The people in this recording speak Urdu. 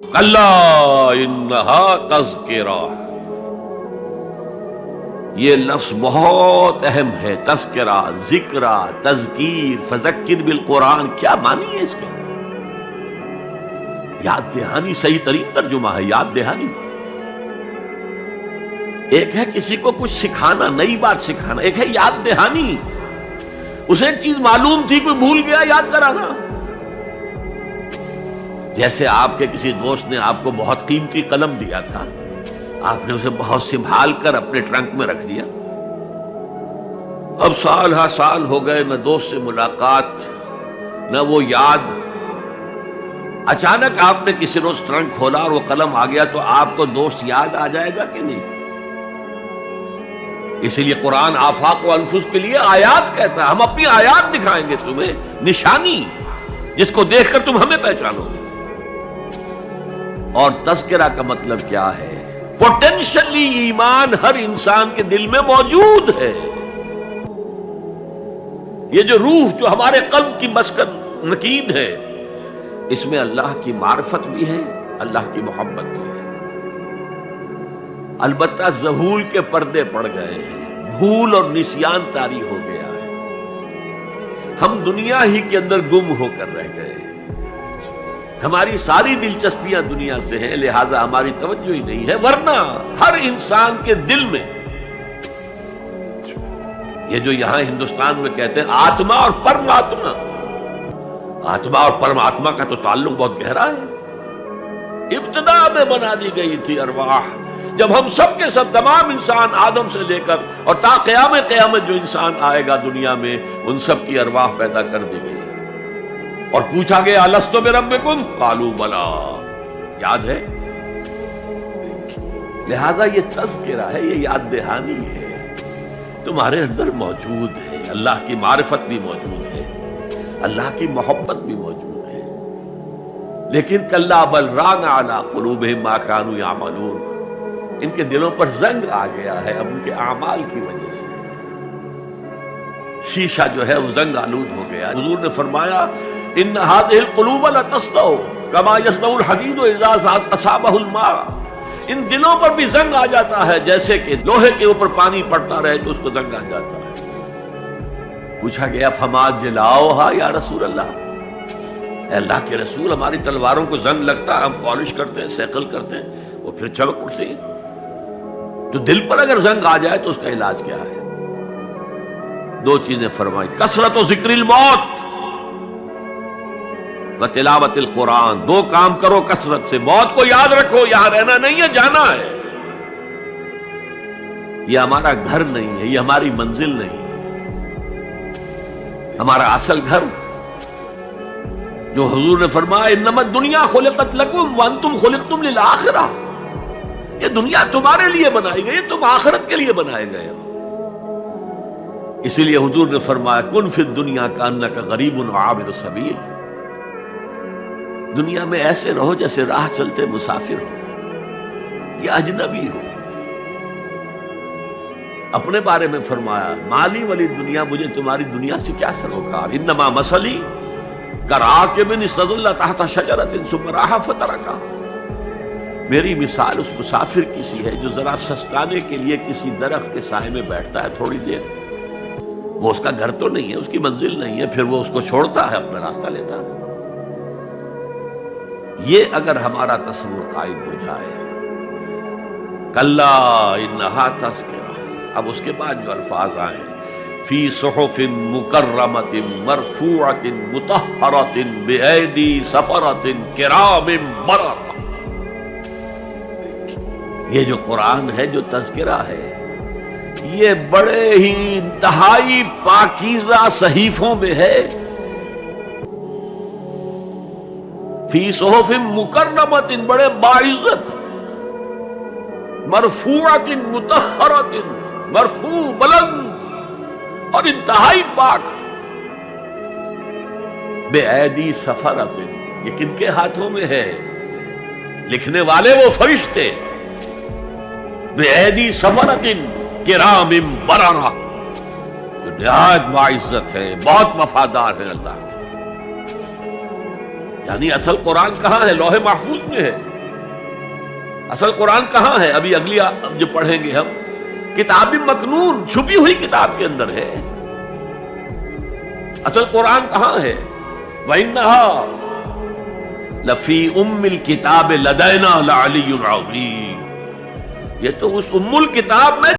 کلا انہا تذکرہ، یہ لفظ بہت اہم ہے. تذکرہ، ذکرہ، تذکیر، فذکر بالقرآن، کیا معنی ہے اس کے؟ یاد دہانی صحیح ترین ترجمہ ہے، یاد دہانی. ایک ہے کسی کو کچھ سکھانا، نئی بات سکھانا، ایک ہے یاد دہانی. اسے ایک چیز معلوم تھی، کوئی بھول گیا، یاد کرانا. جیسے آپ کے کسی دوست نے آپ کو بہت قیمتی قلم دیا تھا، آپ نے اسے بہت سنبھال کر اپنے ٹرنک میں رکھ دیا. اب سال ہا سال ہو گئے، نہ دوست سے ملاقات، نہ وہ یاد. اچانک آپ نے کسی روز ٹرنک کھولا اور وہ قلم آ گیا، تو آپ کو دوست یاد آ جائے گا کہ نہیں؟ اسی لیے قرآن آفاق و انفس کے لیے آیات کہتا ہے. ہم اپنی آیات دکھائیں گے تمہیں، نشانی جس کو دیکھ کر تم ہمیں پہچانو گے. اور تذکرہ کا مطلب کیا ہے؟ پوٹینشلی ایمان ہر انسان کے دل میں موجود ہے. یہ جو روح جو ہمارے قلب کی مسکن نکید ہے، اس میں اللہ کی معرفت بھی ہے، اللہ کی محبت بھی ہے. البتہ ذہول کے پردے پڑ گئے ہیں، بھول اور نسیان طاری ہو گیا ہے. ہم دنیا ہی کے اندر گم ہو کر رہ گئے ہیں. ہماری ساری دلچسپیاں دنیا سے ہیں، لہذا ہماری توجہ ہی نہیں ہے. ورنہ ہر انسان کے دل میں یہ جو یہاں ہندوستان میں کہتے ہیں آتما اور پرماتما، آتما اور پرماتما کا تو تعلق بہت گہرا ہے. ابتدا میں بنا دی گئی تھی ارواح، جب ہم سب کے سب تمام انسان آدم سے لے کر اور تا قیامت جو انسان آئے گا دنیا میں، ان سب کی ارواح پیدا کر دی گئی. اور پوچھا گیا الست بربکم قالوا بلا، یاد ہے؟ لہذا یہ تذکرہ ہے، یہ یاد دہانی ہے، تمہارے اندر موجود ہے. اللہ کی معرفت بھی موجود ہے، اللہ کی محبت بھی موجود ہے. لیکن کلا بل ران علی قلوبہم ما کانوا یعملون، ان کے دلوں پر زنگ آ گیا ہے اب ان کے اعمال کی وجہ سے. شیشہ جو ہے وہ زنگ آلود ہو گیا. حضور نے فرمایا ان هذه القلوب لتصدع كما يصدع الحديد اذا اصابه الماء، ان دلوں پر بھی زنگ آ جاتا ہے جیسے کہ لوہے کے اوپر پانی پڑتا رہے تو اس کو زنگ آ جاتا ہے. پوچھا گیا فما جلاؤها یا رسول اللہ، اے اللہ کے رسول ہماری تلواروں کو زنگ لگتا ہے، ہم پالش کرتے ہیں، سیکل کرتے ہیں، وہ پھر چمک اٹھتی ہے. تو دل پر اگر زنگ آ جائے تو اس کا علاج کیا ہے؟ دو چیزیں فرمائی، کثرت و ذکر الموت و تلاوت القرآن. دو کام کرو کثرت سے، موت کو یاد رکھو، یہاں رہنا نہیں ہے، جانا ہے. یہ ہمارا گھر نہیں ہے، یہ ہماری منزل نہیں ہے. ہمارا اصل گھر جو حضور نے فرمایا انما الدنیا خلقت لکم وانتم خلقتم للآخرہ، یہ دنیا تمہارے لیے بنائی گئی، تم آخرت کے لیے بنائے گئے ہو. اسی لیے حضور نے فرمایا کن فی الدنیا کانک غریب عابر السبیل، دنیا میں ایسے رہو جیسے راہ چلتے مسافر ہو یا اجنبی ہو. اپنے بارے میں فرمایا مالی ولی دنیا، مجھے تمہاری دنیا سے کیا سروکار، انما مثلی کراکب استظل تحت شجرۃ ثم راح فترکا، میری مثال اس مسافر کی سی ہے جو ذرا سستانے کے لیے کسی درخت کے سائے میں بیٹھتا ہے تھوڑی دیر. وہ اس کا گھر تو نہیں ہے، اس کی منزل نہیں ہے، پھر وہ اس کو چھوڑتا ہے، اپنا راستہ لیتا ہے. یہ اگر ہمارا تصور قائم ہو جائے، کلا انہا تذکرہ. اب اس کے بعد جو الفاظ آئے فی صحف مکرمۃ مرفوعۃ مطہرۃ بایدی سفرۃ کرام بررہ، یہ جو قرآن ہے، جو تذکرہ ہے، یہ بڑے ہی انتہائی پاکیزہ صحیفوں میں ہے. فی صحف مکرمۃ، بڑے باعزت، مرفوعۃ مطہرۃ، مرفوع بلند اور انتہائی پاک. بایدی سفرۃ، یہ کن کے ہاتھوں میں ہے؟ لکھنے والے وہ فرشتے. بایدی سفرۃ کرام بررہ، جو نہایت باعزت ہے، بہت وفادار ہے اللہ کے. یعنی اصل قرآن کہاں ہے؟ لوح محفوظ میں ہے. اصل قرآن کہاں ہے؟ ابھی اگلی جو پڑھیں گے ہم، کتاب مکنون، چھپی ہوئی کتاب کے اندر ہے۔ اصل قرآن کہاں ہے؟ وَإِنَّهَا لَفِي أُمِّ الْكِتَابِ لَدَيْنَا لَعَلِيٌّ عَظِيمٌ، یہ تو اس ام الکتاب میں